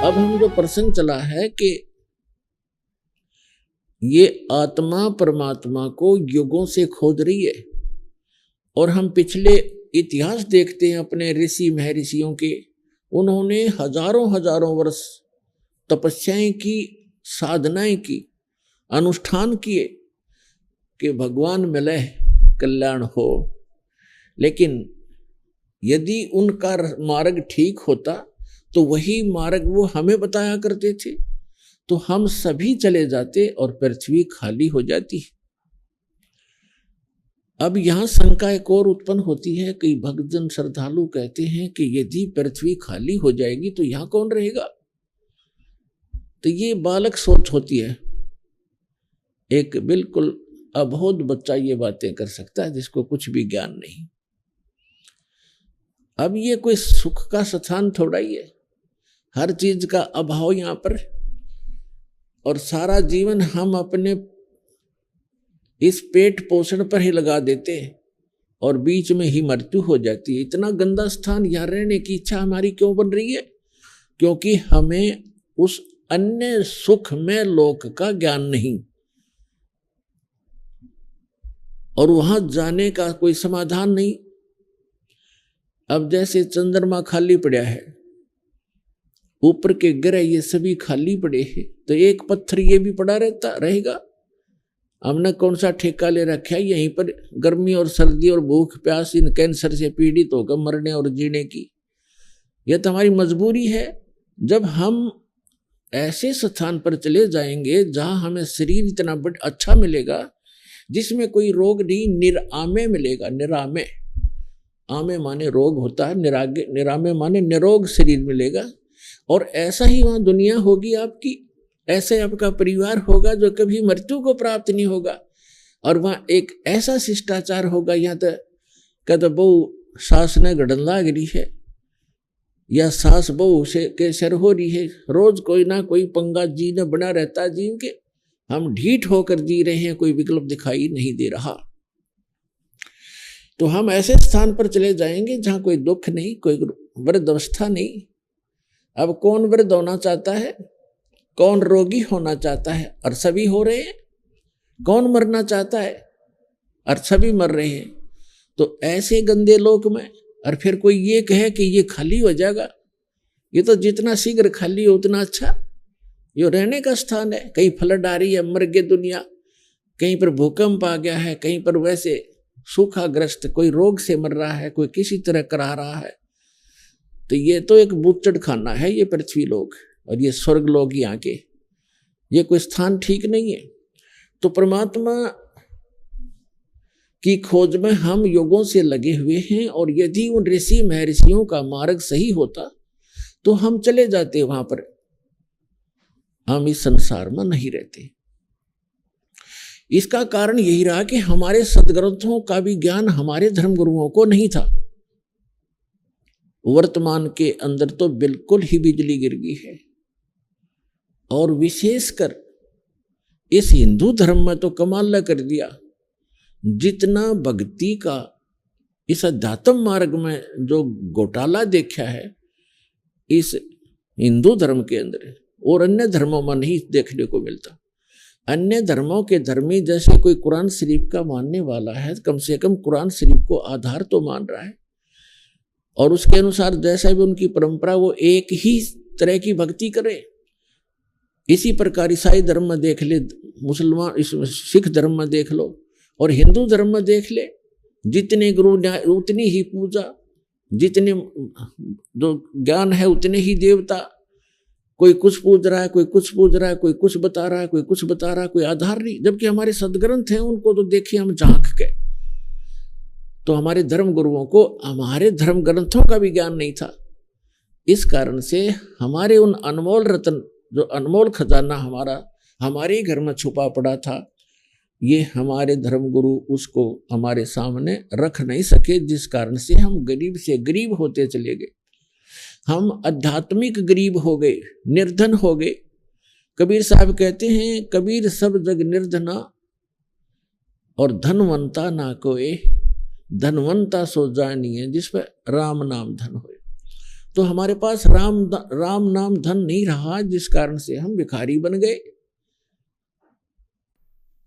अब हम जो प्रसंग चला है कि ये आत्मा परमात्मा को युगों से खोज रही है, और हम पिछले इतिहास देखते हैं अपने ऋषि महर्षियों के। उन्होंने हजारों हजारों वर्ष तपस्याएं की, साधनाएं की, अनुष्ठान किए कि भगवान मिले, कल्याण हो। लेकिन यदि उनका मार्ग ठीक होता तो वही मार्ग वो हमें बताया करते थे, तो हम सभी चले जाते और पृथ्वी खाली हो जाती। अब यहां शंका एक और उत्पन्न होती है। कई भक्तजन श्रद्धालु कहते हैं कि यदि पृथ्वी खाली हो जाएगी तो यहां कौन रहेगा। तो ये बालक सोच होती है। एक बिल्कुल अबोध बच्चा ये बातें कर सकता है जिसको कुछ भी ज्ञान नहीं। अब ये कोई सुख का स्थान थोड़ा ही है, हर चीज का अभाव यहां पर, और सारा जीवन हम अपने इस पेट पोषण पर ही लगा देते हैं और बीच में ही मृत्यु हो जाती है। इतना गंदा स्थान यहां रहने की इच्छा हमारी क्यों बन रही है? क्योंकि हमें उस अन्य सुख में लोक का ज्ञान नहीं, और वहां जाने का कोई समाधान नहीं। अब जैसे चंद्रमा खाली पड़ा है, ऊपर के ग्रह ये सभी खाली पड़े हैं, तो एक पत्थर ये भी पड़ा रहेगा। हमने कौन सा ठेका ले रखा है यहीं पर गर्मी और सर्दी और भूख प्यास इन कैंसर से पीड़ित होकर मरने और जीने की? यह तो हमारी मजबूरी है। जब हम ऐसे स्थान पर चले जाएंगे जहां हमें शरीर इतना अच्छा मिलेगा जिसमें कोई रोग नहीं, निरामे मिलेगा। निरामे, आमे माने रोग होता है, निरामे माने निरोग शरीर मिलेगा। और ऐसा ही वहां दुनिया होगी आपकी, ऐसे आपका परिवार होगा जो कभी मृत्यु को प्राप्त नहीं होगा। और वहां एक ऐसा शिष्टाचार होगा, यहाँ तक कद बहु सास ने गड़न लाग रही है या सास बहु से के सर हो रही है, रोज कोई ना कोई पंगा जी ने बना रहता जीव के। हम ढीठ होकर जी रहे हैं, कोई विकल्प दिखाई नहीं दे रहा। तो हम ऐसे स्थान पर चले जाएंगे जहां कोई दुख नहीं, कोई वृद्धावस्था नहीं। अब कौन वृद्ध होना चाहता है, कौन रोगी होना चाहता है, और सभी हो रहे हैं। कौन मरना चाहता है, और सभी मर रहे हैं। तो ऐसे गंदे लोक में और फिर कोई ये कहे कि ये खाली हो जाएगा, ये तो जितना शीघ्र खाली हो उतना अच्छा। ये रहने का स्थान है। कहीं फ्लड आ रही है, मर गई दुनिया, कहीं पर भूकंप आ गया है, कहीं पर वैसे सूखाग्रस्त, कोई रोग से मर रहा है, कोई किसी तरह करा रहा है। तो ये तो एक बूचड़ खाना है ये पृथ्वी लोक, और ये स्वर्ग लोग यहाँ के, ये कोई स्थान ठीक नहीं है। तो परमात्मा की खोज में हम युगों से लगे हुए हैं, और यदि उन ऋषि महर्षियों का मार्ग सही होता तो हम चले जाते वहां पर, हम इस संसार में नहीं रहते। इसका कारण यही रहा कि हमारे सदग्रंथों का भी ज्ञान हमारे धर्मगुरुओं को नहीं था। वर्तमान के अंदर तो बिल्कुल ही बिजली गिर गई है, और विशेषकर इस हिंदू धर्म में तो कमाल कर दिया। जितना भक्ति का इस अध्यात्म मार्ग में जो घोटाला देखा है इस हिंदू धर्म के अंदर, और अन्य धर्मों में नहीं देखने को मिलता। अन्य धर्मों के धर्मी जैसे कोई कुरान शरीफ का मानने वाला है, कम से कम कुरान शरीफ को आधार तो मान रहा है, और उसके अनुसार जैसा भी उनकी परंपरा वो एक ही तरह की भक्ति करे। इसी प्रकार ईसाई धर्म में देख ले, मुसलमान सिख धर्म में देख लो, और हिंदू धर्म में देख ले, जितने गुरु उतनी ही पूजा, जितने जो ज्ञान है उतने ही देवता। कोई कुछ पूज रहा है, कोई कुछ पूज रहा है, कोई कुछ बता रहा है, कोई कुछ बता रहा है, कोई आधार नहीं। जबकि हमारे सदग्रंथ हैं, उनको तो देखिए हम झांक के। तो हमारे धर्म गुरुओं को हमारे धर्म ग्रंथों का भी ज्ञान नहीं था। इस कारण से हमारे उन अनमोल रत्न, जो अनमोल खजाना हमारे घर में छुपा पड़ा था, ये हमारे धर्म गुरु उसको हमारे सामने रख नहीं सके, जिस कारण से हम गरीब से गरीब होते चले गए। हम आध्यात्मिक गरीब हो गए, निर्धन हो गए। कबीर साहब कहते हैं, कबीर सब जग निर्धना और धनवंता ना कोई, धनवंता सो जानिए जिस पर राम नाम धन होए। तो हमारे पास राम नाम धन नहीं रहा, जिस कारण से हम भिखारी बन गए।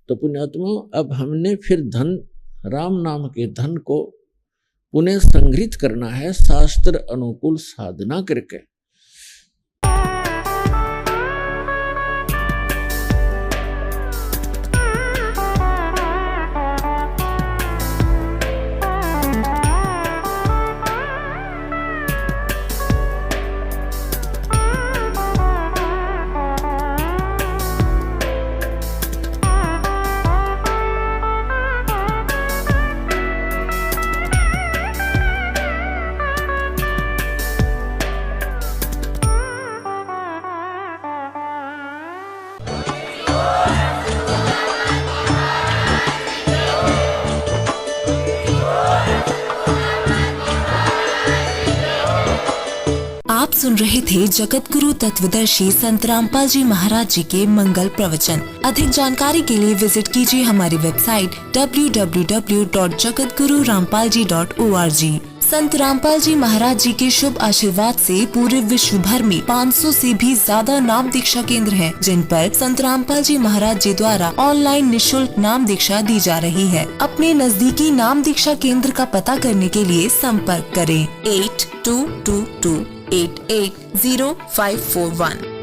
तो पुण्यात्मा, अब हमने फिर धन, राम नाम के धन को पुनः संग्रहित करना है शास्त्र अनुकूल साधना करके। आप सुन रहे थे जगत गुरु तत्वदर्शी संत रामपाल जी महाराज जी के मंगल प्रवचन। अधिक जानकारी के लिए विजिट कीजिए हमारी वेबसाइट www.jagatgururampalji.org। संत रामपाल जी महाराज जी के शुभ आशीर्वाद से पूरे विश्व भर में 500 से भी ज्यादा नाम दीक्षा केंद्र हैं, जिन पर संत रामपाल जी महाराज जी द्वारा ऑनलाइन निशुल्क नाम दीक्षा दी जा रही है। अपने नजदीकी नाम दीक्षा केंद्र का पता करने के लिए संपर्क करें 8222880541।